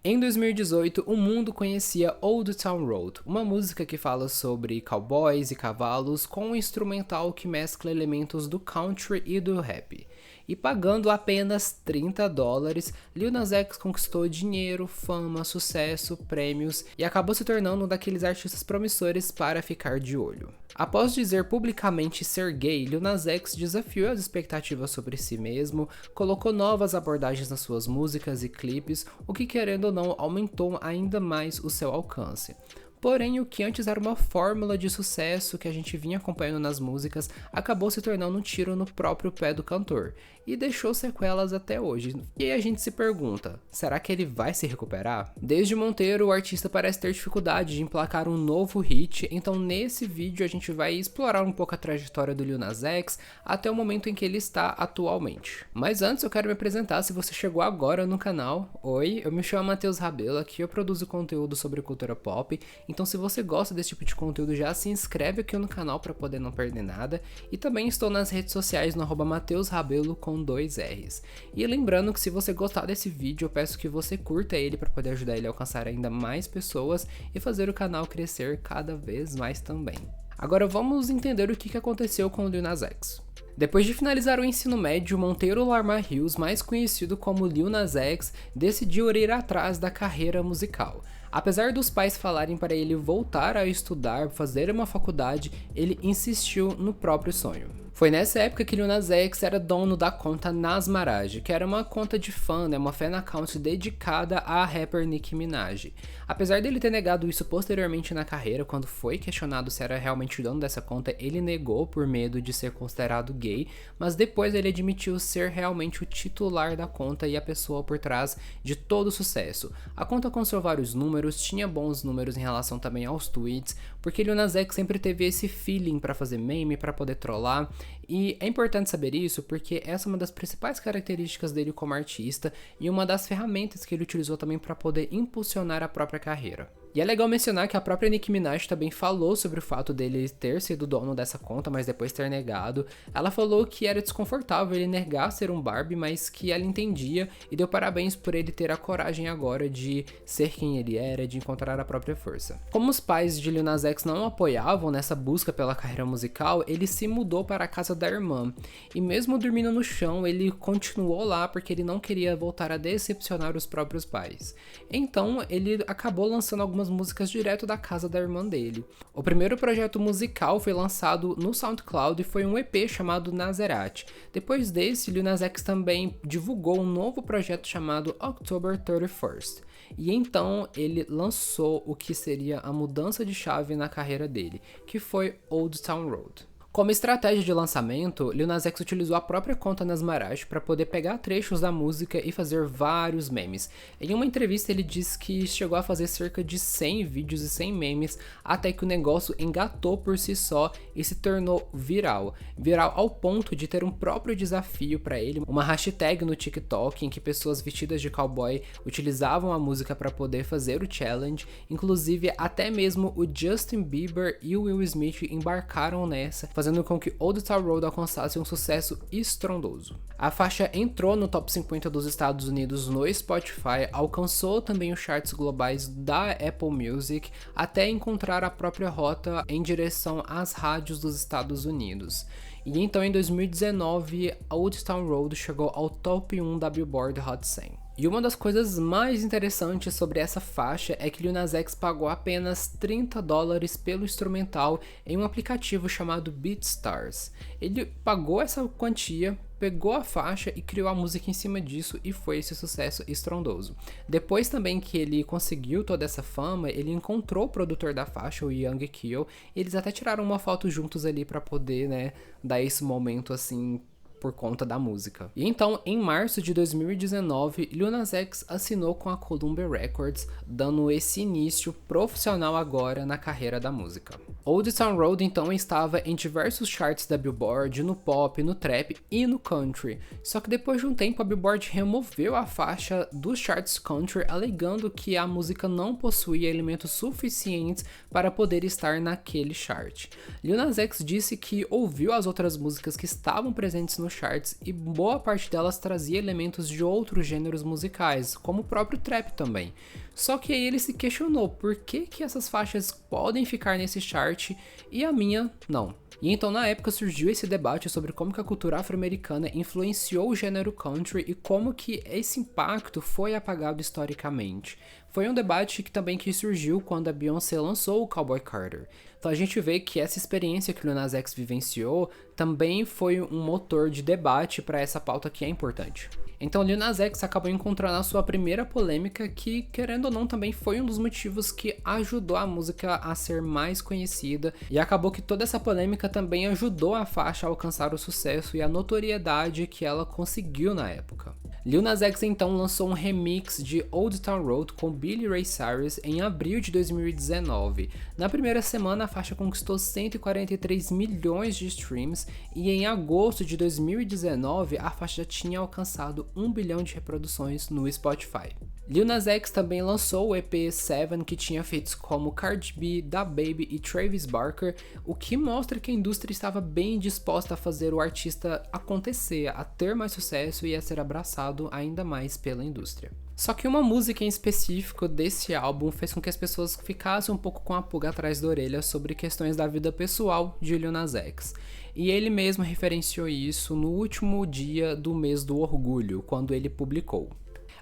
Em 2018, o mundo conhecia Old Town Road, uma música que fala sobre cowboys e cavalos com um instrumental que mescla elementos do country e do rap. E pagando apenas $30, Lil Nas X conquistou dinheiro, fama, sucesso, prêmios e acabou se tornando um daqueles artistas promissores para ficar de olho. Após dizer publicamente ser gay, Lil Nas X desafiou as expectativas sobre si mesmo, colocou novas abordagens nas suas músicas e clipes, o que querendo ou não aumentou ainda mais o seu alcance. Porém, o que antes era uma fórmula de sucesso que a gente vinha acompanhando nas músicas acabou se tornando um tiro no próprio pé do cantor e deixou sequelas até hoje. E aí a gente se pergunta, será que ele vai se recuperar? Desde Monteiro, o artista parece ter dificuldade de emplacar um novo hit, então nesse vídeo a gente vai explorar um pouco a trajetória do Lil Nas X até o momento em que ele está atualmente. Mas antes eu quero me apresentar se você chegou agora no canal. Oi, eu me chamo Matheus Rabelo, aqui eu produzo conteúdo sobre cultura pop. Então se você gosta desse tipo de conteúdo, já se inscreve aqui no canal para poder não perder nada. E também estou nas redes sociais no @MatheusRabelo com 2 R's. E lembrando que se você gostar desse vídeo, eu peço que você curta ele para poder ajudar ele a alcançar ainda mais pessoas e fazer o canal crescer cada vez mais também. Agora vamos entender o que aconteceu com o Lil Nas X. Depois de finalizar o ensino médio, Monteiro Lamar Hills, mais conhecido como Lil Nas X, decidiu ir atrás da carreira musical. Apesar dos pais falarem para ele voltar a estudar, fazer uma faculdade, ele insistiu no próprio sonho. Foi nessa época que Lil Nas X era dono da conta Nasmaraj, que era uma conta de fã, uma fan account dedicada à rapper Nicki Minaj. Apesar dele ter negado isso posteriormente na carreira, quando foi questionado se era realmente o dono dessa conta, ele negou por medo de ser considerado gay, mas depois ele admitiu ser realmente o titular da conta e a pessoa por trás de todo o sucesso. A conta construiu vários números, tinha bons números em relação também aos tweets, porque Lil Nas X sempre teve esse feeling para fazer meme, para poder trollar. E é importante saber isso porque essa é uma das principais características dele como artista e uma das ferramentas que ele utilizou também para poder impulsionar a própria carreira. E é legal mencionar que a própria Nicki Minaj também falou sobre o fato dele ter sido dono dessa conta, mas depois ter negado. Ela falou que era desconfortável ele negar ser um Barbie, mas que ela entendia e deu parabéns por ele ter a coragem agora de ser quem ele era, de encontrar a própria força. Como os pais de Lil Nas X não o apoiavam nessa busca pela carreira musical, ele se mudou para a casa da irmã. E mesmo dormindo no chão, ele continuou lá porque ele não queria voltar a decepcionar os próprios pais. Então, ele acabou lançando algumas músicas direto da casa da irmã dele. O primeiro projeto musical foi lançado no SoundCloud e foi um EP chamado Nazerati. Depois desse, Lil Nas X também divulgou um novo projeto chamado October 31st. E então ele lançou o que seria a mudança de chave na carreira dele, que foi Old Town Road. Como estratégia de lançamento, Lil Nas X utilizou a própria conta Nasmaraj para poder pegar trechos da música e fazer vários memes. Em uma entrevista ele disse que chegou a fazer cerca de 100 vídeos e 100 memes até que o negócio engatou por si só e se tornou viral. Viral ao ponto de ter um próprio desafio para ele, uma hashtag no TikTok em que pessoas vestidas de cowboy utilizavam a música para poder fazer o challenge. Inclusive até mesmo o Justin Bieber e o Will Smith embarcaram nessa, fazendo com que Old Town Road alcançasse um sucesso estrondoso. A faixa entrou no top 50 dos Estados Unidos no Spotify, alcançou também os charts globais da Apple Music, até encontrar a própria rota em direção às rádios dos Estados Unidos. E então em 2019, Old Town Road chegou ao top 1 da Billboard Hot 100. E uma das coisas mais interessantes sobre essa faixa é que Lil Nas X pagou apenas $30 pelo instrumental em um aplicativo chamado BeatStars. Ele pagou essa quantia, pegou a faixa e criou a música em cima disso e foi esse sucesso estrondoso. Depois também que ele conseguiu toda essa fama, ele encontrou o produtor da faixa, o Young Kill, e eles até tiraram uma foto juntos ali para poder, dar esse momento assim por conta da música. E então, em março de 2019, Lil Nas X assinou com a Columbia Records, dando esse início profissional agora na carreira da música. Old Town Road então estava em diversos charts da Billboard, no pop, no trap e no country. Só que depois de um tempo a Billboard removeu a faixa dos charts country, alegando que a música não possuía elementos suficientes para poder estar naquele chart. Lil Nas X disse que ouviu as outras músicas que estavam presentes no nos charts e boa parte delas trazia elementos de outros gêneros musicais, como o próprio trap também. Só que aí ele se questionou por que essas faixas podem ficar nesse chart e a minha não. E então na época surgiu esse debate sobre como que a cultura afro-americana influenciou o gênero country e como que esse impacto foi apagado historicamente. Foi um debate que surgiu quando a Beyoncé lançou o Cowboy Carter. Então a gente vê que essa experiência que o Lil Nas X vivenciou também foi um motor de debate para essa pauta que é importante. Então Lil Nas X acabou encontrando a sua primeira polêmica que, querendo ou não, também foi um dos motivos que ajudou a música a ser mais conhecida e acabou que toda essa polêmica também ajudou a faixa a alcançar o sucesso e a notoriedade que ela conseguiu na época. Lil Nas X então lançou um remix de Old Town Road com Billy Ray Cyrus em abril de 2019. Na primeira semana a faixa conquistou 143 milhões de streams e em agosto de 2019 a faixa já tinha alcançado 1 bilhão de reproduções no Spotify. Lil Nas X também lançou o EP Seven, que tinha feats como Cardi B, DaBaby e Travis Barker, o que mostra que a indústria estava bem disposta a fazer o artista acontecer, a ter mais sucesso e a ser abraçado ainda mais pela indústria. Só que uma música em específico desse álbum fez com que as pessoas ficassem um pouco com a pulga atrás da orelha sobre questões da vida pessoal de Lil Nas X. E ele mesmo referenciou isso no último dia do mês do orgulho, quando ele publicou.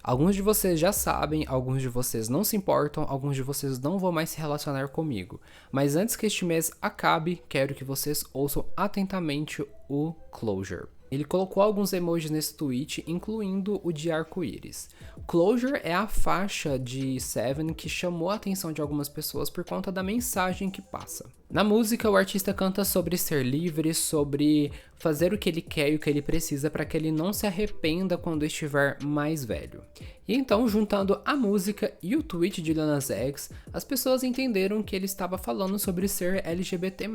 Alguns de vocês já sabem, alguns de vocês não se importam, alguns de vocês não vão mais se relacionar comigo. Mas antes que este mês acabe, quero que vocês ouçam atentamente o Closure. Ele colocou alguns emojis nesse tweet, incluindo o de arco-íris. Closure é a faixa de Seven que chamou a atenção de algumas pessoas por conta da mensagem que passa. Na música, o artista canta sobre ser livre, sobre fazer o que ele quer e o que ele precisa para que ele não se arrependa quando estiver mais velho. E então, juntando a música e o tweet de Lil Nas X, as pessoas entenderam que ele estava falando sobre ser LGBT+,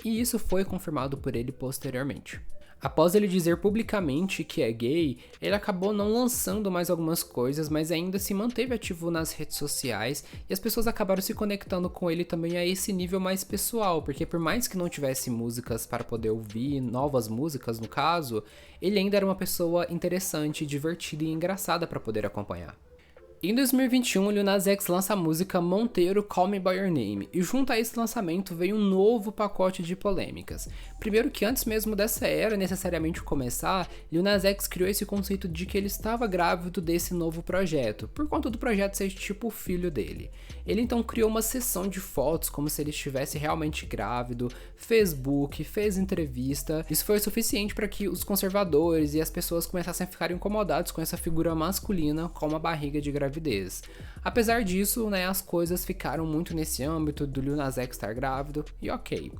e isso foi confirmado por ele posteriormente. Após ele dizer publicamente que é gay, ele acabou não lançando mais algumas coisas, mas ainda se manteve ativo nas redes sociais e as pessoas acabaram se conectando com ele também a esse nível mais pessoal, porque por mais que não tivesse músicas para poder ouvir, novas músicas no caso, ele ainda era uma pessoa interessante, divertida e engraçada para poder acompanhar. Em 2021, Lil Nas X lança a música Monteiro Call Me By Your Name, e junto a esse lançamento veio um novo pacote de polêmicas. Primeiro que antes mesmo dessa era necessariamente começar, Lil Nas X criou esse conceito de que ele estava grávido desse novo projeto, por conta do projeto ser tipo o filho dele. Ele então criou uma sessão de fotos como se ele estivesse realmente grávido, fez book, fez entrevista. Isso foi o suficiente para que os conservadores e as pessoas começassem a ficar incomodados com essa figura masculina com uma barriga de gravidez. Apesar disso, as coisas ficaram muito nesse âmbito do Lil Nas X estar grávido, e ok.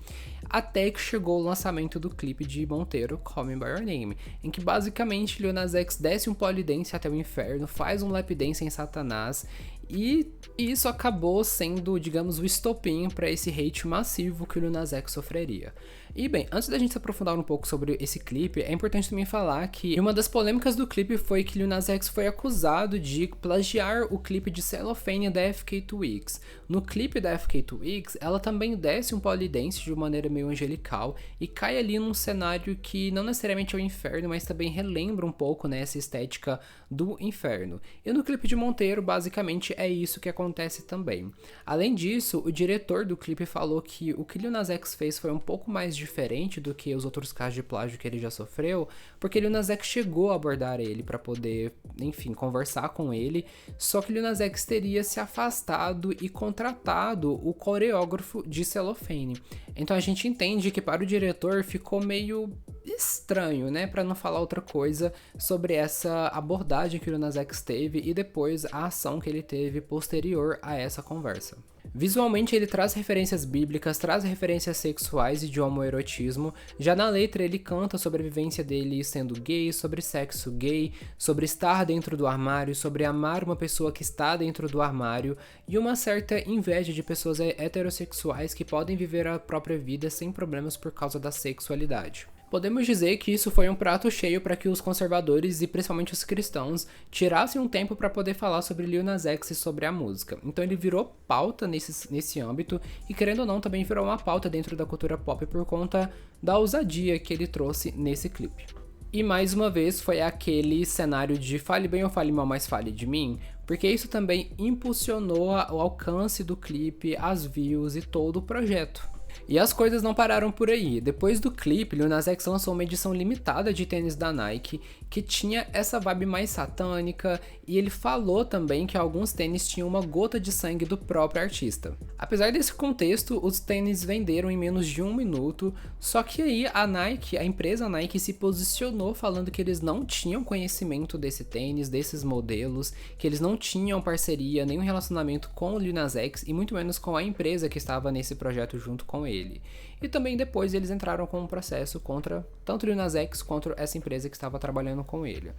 Até que chegou o lançamento do clipe de Monteiro, Call Me By Your Name, em que basicamente Lil Nas X desce um polidense até o inferno, faz um lap dance em Satanás, e isso acabou sendo, digamos, o estopim para esse hate massivo que o Lil Nas X sofreria. E bem, antes da gente se aprofundar um pouco sobre esse clipe, é importante também falar que uma das polêmicas do clipe foi que Lil Nas X foi acusado de plagiar o clipe de Cellophane da FK Twigs. No clipe da FK Twigs, ela também desce um polidense de uma maneira meio angelical e cai ali num cenário que não necessariamente é o inferno, mas também relembra um pouco essa estética do inferno. E no clipe de Monteiro, basicamente, é isso que acontece também. Além disso, o diretor do clipe falou que o que Lil Nas X fez foi um pouco mais diferente do que os outros casos de plágio que ele já sofreu, porque Lil Nas X chegou a abordar ele para poder, enfim, conversar com ele, só que Lil Nas X teria se afastado e contratado o coreógrafo de Cellophane. Então a gente entende que para o diretor ficou meio estranho, para não falar outra coisa, sobre essa abordagem que o Lil Nas X teve e depois a ação que ele teve posterior a essa conversa. Visualmente ele traz referências bíblicas, traz referências sexuais e de homoerotismo. Já na letra ele canta sobre a vivência dele sendo gay, sobre sexo gay, sobre estar dentro do armário, sobre amar uma pessoa que está dentro do armário e uma certa inveja de pessoas heterossexuais que podem viver a própria vida sem problemas por causa da sexualidade. Podemos dizer que isso foi um prato cheio para que os conservadores e principalmente os cristãos tirassem um tempo para poder falar sobre Lil Nas X e sobre a música. Então ele virou pauta nesse âmbito e, querendo ou não, também virou uma pauta dentro da cultura pop por conta da ousadia que ele trouxe nesse clipe. E mais uma vez foi aquele cenário de fale bem ou fale mal, mas fale de mim, porque isso também impulsionou o alcance do clipe, as views e todo o projeto. E as coisas não pararam por aí. Depois do clipe, Lil Nas X lançou uma edição limitada de tênis da Nike que tinha essa vibe mais satânica, e ele falou também que alguns tênis tinham uma gota de sangue do próprio artista. Apesar desse contexto, os tênis venderam em menos de 1 minuto, só que aí a empresa Nike se posicionou falando que eles não tinham conhecimento desse tênis, desses modelos, que eles não tinham parceria, nenhum relacionamento com o Lil Nas X e muito menos com a empresa que estava nesse projeto junto com ele. E também depois eles entraram com um processo contra tanto o Lil Nas X quanto essa empresa que estava trabalhando com ele.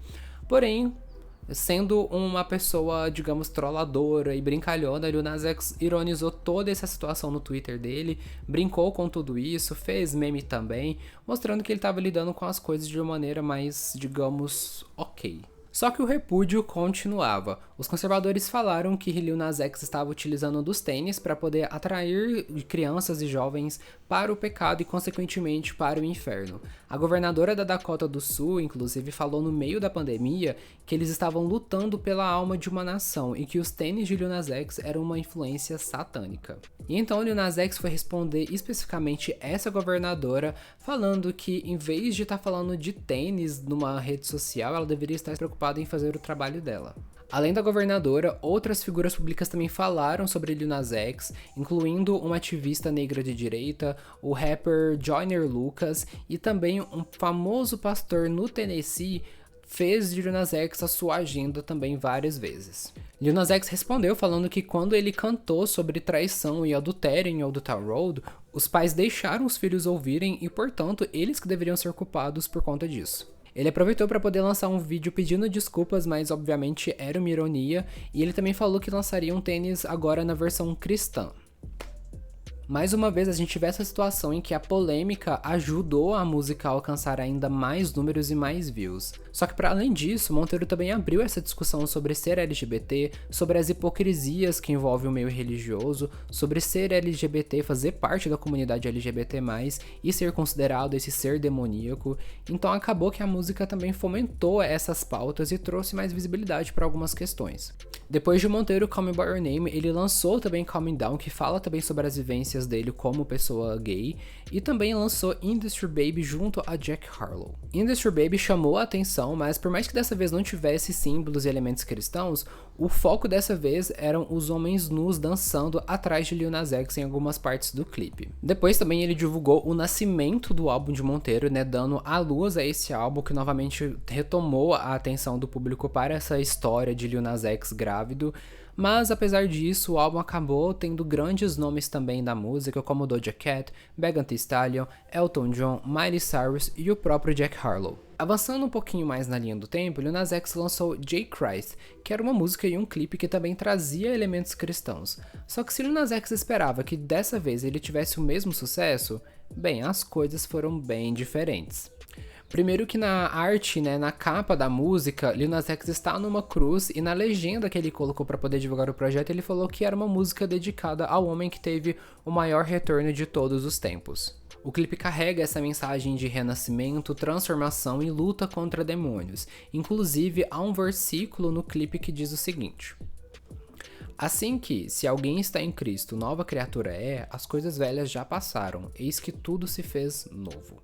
Porém, sendo uma pessoa, digamos, trolladora e brincalhona, Lil Nas X ironizou toda essa situação no Twitter dele, brincou com tudo isso, fez meme também, mostrando que ele estava lidando com as coisas de uma maneira mais, digamos, ok. Só que o repúdio continuava. Os conservadores falaram que Lil Nas X estava utilizando dos tênis para poder atrair crianças e jovens para o pecado e, consequentemente, para o inferno. A governadora da Dakota do Sul, inclusive, falou no meio da pandemia que eles estavam lutando pela alma de uma nação e que os tênis de Lil Nas X eram uma influência satânica. E então Lil Nas X foi responder especificamente essa governadora, falando que em vez de estar falando de tênis numa rede social, ela deveria estar preocupada em fazer o trabalho dela. Além da governadora, outras figuras públicas também falaram sobre Lil Nas X, incluindo uma ativista negra de direita, o rapper Joyner Lucas e também um famoso pastor no Tennessee fez de Lil Nas X a sua agenda também várias vezes. Lil Nas X respondeu falando que quando ele cantou sobre traição e adultério em Old Town Road, os pais deixaram os filhos ouvirem e, portanto, eles que deveriam ser culpados por conta disso. Ele aproveitou para poder lançar um vídeo pedindo desculpas, mas obviamente era uma ironia, e ele também falou que lançaria um tênis agora na versão cristã. Mais uma vez a gente vê essa situação em que a polêmica ajudou a música a alcançar ainda mais números e mais views. Só que para além disso, Monteiro também abriu essa discussão sobre ser LGBT, sobre as hipocrisias que envolvem o meio religioso, sobre ser LGBT, fazer parte da comunidade LGBT+, e ser considerado esse ser demoníaco. Então acabou que a música também fomentou essas pautas e trouxe mais visibilidade para algumas questões. Depois de Monteiro Call Me By Your Name, ele lançou também Calm Me Down, que fala também sobre as vivências dele como pessoa gay, e também lançou Industry Baby junto a Jack Harlow. Industry Baby chamou a atenção, mas por mais que dessa vez não tivesse símbolos e elementos cristãos, o foco dessa vez eram os homens nus dançando atrás de Lil Nas X em algumas partes do clipe. Depois também ele divulgou o nascimento do álbum de Monteiro, né, dando à luz a esse álbum que novamente retomou a atenção do público para essa história de Lil Nas X grávido. Mas apesar disso, o álbum acabou tendo grandes nomes também da música, como Doja Cat, Megan Thee Stallion, Elton John, Miley Cyrus e o próprio Jack Harlow. Avançando um pouquinho mais na linha do tempo, Lil Nas X lançou J. Christ, que era uma música e um clipe que também trazia elementos cristãos. Só que se Lil Nas X esperava que dessa vez ele tivesse o mesmo sucesso, bem, as coisas foram bem diferentes. Primeiro que na arte, né, na capa da música, Lil Nas X está numa cruz, e na legenda que ele colocou para poder divulgar o projeto, ele falou que era uma música dedicada ao homem que teve o maior retorno de todos os tempos. O clipe carrega essa mensagem de renascimento, transformação e luta contra demônios. Inclusive, há um versículo no clipe que diz o seguinte: assim que, se alguém está em Cristo, nova criatura é, as coisas velhas já passaram, eis que tudo se fez novo.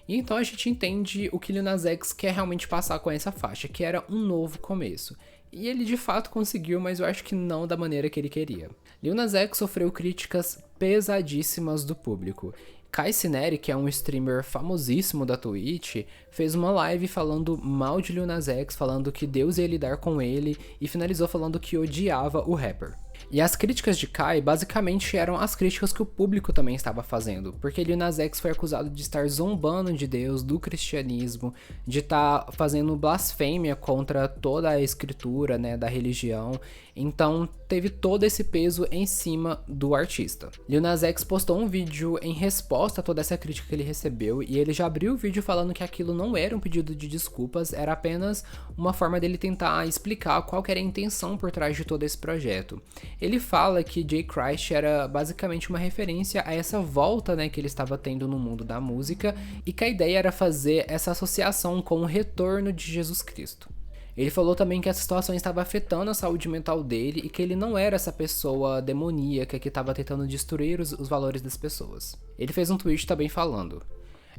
E então a gente entende o que Lil Nas X quer realmente passar com essa faixa, que era um novo começo. E ele de fato conseguiu, mas eu acho que não da maneira que ele queria. Lil Nas X sofreu críticas pesadíssimas do público. Kai Cenat, que é um streamer famosíssimo da Twitch, fez uma live falando mal de Lil Nas X, falando que Deus ia lidar com ele, e finalizou falando que odiava o rapper. E as críticas de Kai basicamente eram as críticas que o público também estava fazendo, porque Lil Nas X foi acusado de estar zombando de Deus, do cristianismo, de estar fazendo blasfêmia contra toda a escritura, né, da religião. Então teve todo esse peso em cima do artista. Lil Nas X postou um vídeo em resposta a toda essa crítica que ele recebeu, e ele já abriu o vídeo falando que aquilo não era um pedido de desculpas, era apenas uma forma dele tentar explicar qual que era a intenção por trás de todo esse projeto. ele fala que J. Christ era basicamente uma referência a essa volta, né, que ele estava tendo no mundo da música, e que a ideia era fazer essa associação com o retorno de Jesus Cristo. Ele falou também que essa situação estava afetando a saúde mental dele e que ele não era essa pessoa demoníaca que estava tentando destruir os valores das pessoas. Ele fez um tweet também falando: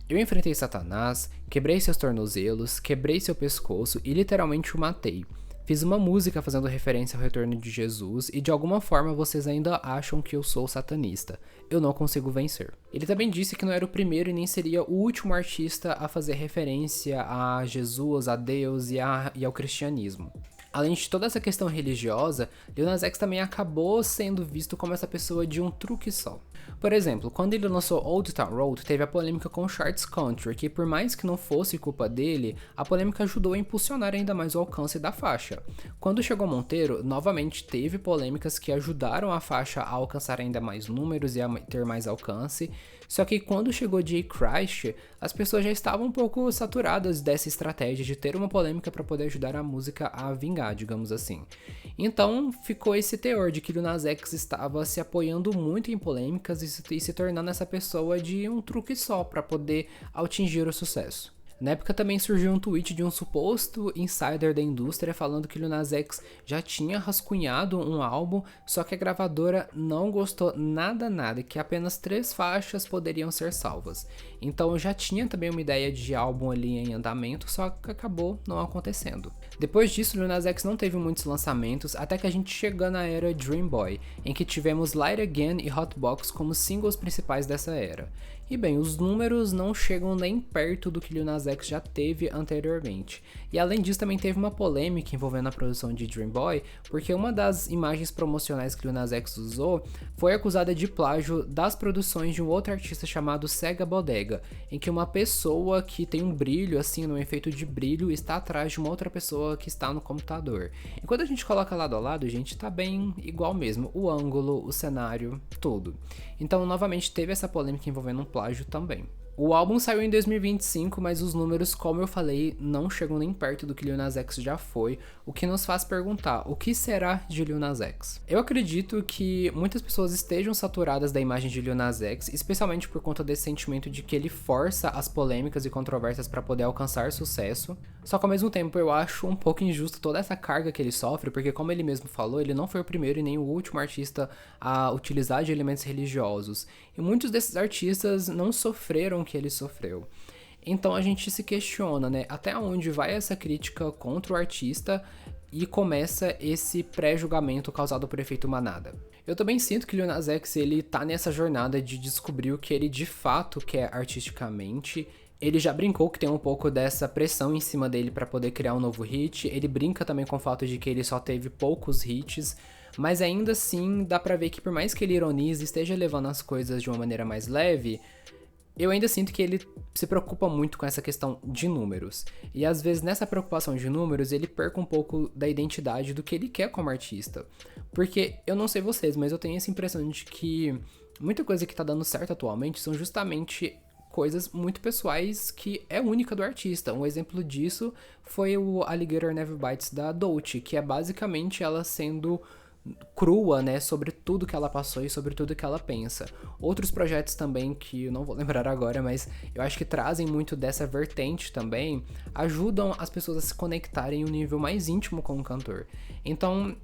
"Eu enfrentei Satanás, quebrei seus tornozelos, quebrei seu pescoço e literalmente o matei. Fiz uma música fazendo referência ao retorno de Jesus e de alguma forma vocês ainda acham que eu sou satanista. Eu não consigo vencer." Ele também disse que não era o primeiro e nem seria o último artista a fazer referência a Jesus, a Deus e ao cristianismo. Além de toda essa questão religiosa, Lil Nas X também acabou sendo visto como essa pessoa de um truque só. Por exemplo, quando ele lançou Old Town Road, teve a polêmica com Charts Country, que por mais que não fosse culpa dele, a polêmica ajudou a impulsionar ainda mais o alcance da faixa. Quando chegou Monteiro, novamente teve polêmicas que ajudaram a faixa a alcançar ainda mais números e a ter mais alcance, só que quando chegou J. Christ, as pessoas já estavam um pouco saturadas dessa estratégia de ter uma polêmica para poder ajudar a música a vingar, digamos assim. Então ficou esse teor de que Lil Nas X estava se apoiando muito em polêmicas e se tornando essa pessoa de um truque só para poder atingir o sucesso. Na época também surgiu um tweet de um suposto insider da indústria falando que Lil Nas X já tinha rascunhado um álbum, só que a gravadora não gostou nada e que apenas 3 faixas poderiam ser salvas. Então já tinha também uma ideia de álbum ali em andamento, só que acabou não acontecendo. Depois disso, Lil Nas X não teve muitos lançamentos, até que a gente chegou na era Dream Boy, em que tivemos Light Again e Hotbox como singles principais dessa era. E bem, os números não chegam nem perto do que Lil Nas X já teve anteriormente. E além disso também teve uma polêmica envolvendo a produção de Dream Boy, porque uma das imagens promocionais que Lil Nas X usou foi acusada de plágio das produções de um outro artista chamado Sega Bodega, em que uma pessoa que tem um brilho, assim, um efeito de brilho, está atrás de uma outra pessoa que está no computador. E quando a gente coloca lado a lado, gente, tá bem igual mesmo, o ângulo, o cenário, tudo. Então, novamente, teve essa polêmica envolvendo um plágio também. O álbum saiu em 2025, mas os números, como eu falei, não chegam nem perto do que Lil Nas X já foi, o que nos faz perguntar, o que será de Lil Nas X? Eu acredito que muitas pessoas estejam saturadas da imagem de Lil Nas X, especialmente por conta desse sentimento de que ele força as polêmicas e controvérsias para poder alcançar sucesso. Só que ao mesmo tempo eu acho um pouco injusto toda essa carga que ele sofre, porque como ele mesmo falou, ele não foi o primeiro e nem o último artista a utilizar de elementos religiosos. E muitos desses artistas não sofreram o que ele sofreu. Então a gente se questiona, né, até onde vai essa crítica contra o artista e começa esse pré-julgamento causado por efeito manada. Eu também sinto que Lil Nas X, ele tá nessa jornada de descobrir o que ele de fato quer artisticamente. Ele já brincou que tem um pouco dessa pressão em cima dele para poder criar um novo hit. Ele brinca também com o fato de que ele só teve poucos hits, mas ainda assim dá pra ver que por mais que ele ironize e esteja levando as coisas de uma maneira mais leve, eu ainda sinto que ele se preocupa muito com essa questão de números. E às vezes nessa preocupação de números ele perca um pouco da identidade do que ele quer como artista. Porque eu não sei vocês, mas eu tenho essa impressão de que muita coisa que tá dando certo atualmente são justamente coisas muito pessoais que é única do artista. Um exemplo disso foi o Alligator Never Bites da Dolce, que é basicamente ela sendo crua, né, sobre tudo que ela passou e sobre tudo que ela pensa. Outros projetos também, que eu não vou lembrar agora, mas eu acho que trazem muito dessa vertente também, ajudam as pessoas a se conectarem em um nível mais íntimo com o cantor. Então,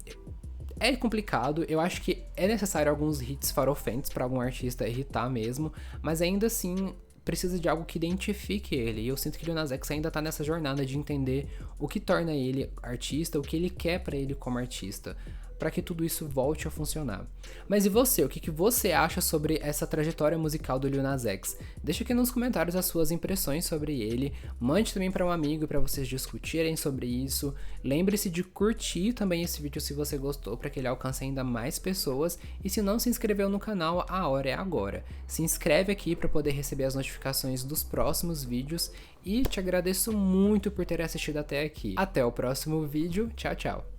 é complicado, eu acho que é necessário alguns hits farofentes para algum artista irritar mesmo, mas ainda assim precisa de algo que identifique ele, e eu sinto que Lil Nas X ainda tá nessa jornada de entender o que torna ele artista, o que ele quer pra ele como artista, para que tudo isso volte a funcionar. Mas e você? O que você acha sobre essa trajetória musical do Lil Nas X? Deixa aqui nos comentários as suas impressões sobre ele, mande também para um amigo para vocês discutirem sobre isso. Lembre-se de curtir também esse vídeo se você gostou, para que ele alcance ainda mais pessoas, e se não se inscreveu no canal, a hora é agora. Se inscreve aqui para poder receber as notificações dos próximos vídeos, e te agradeço muito por ter assistido até aqui. Até o próximo vídeo, tchau, tchau!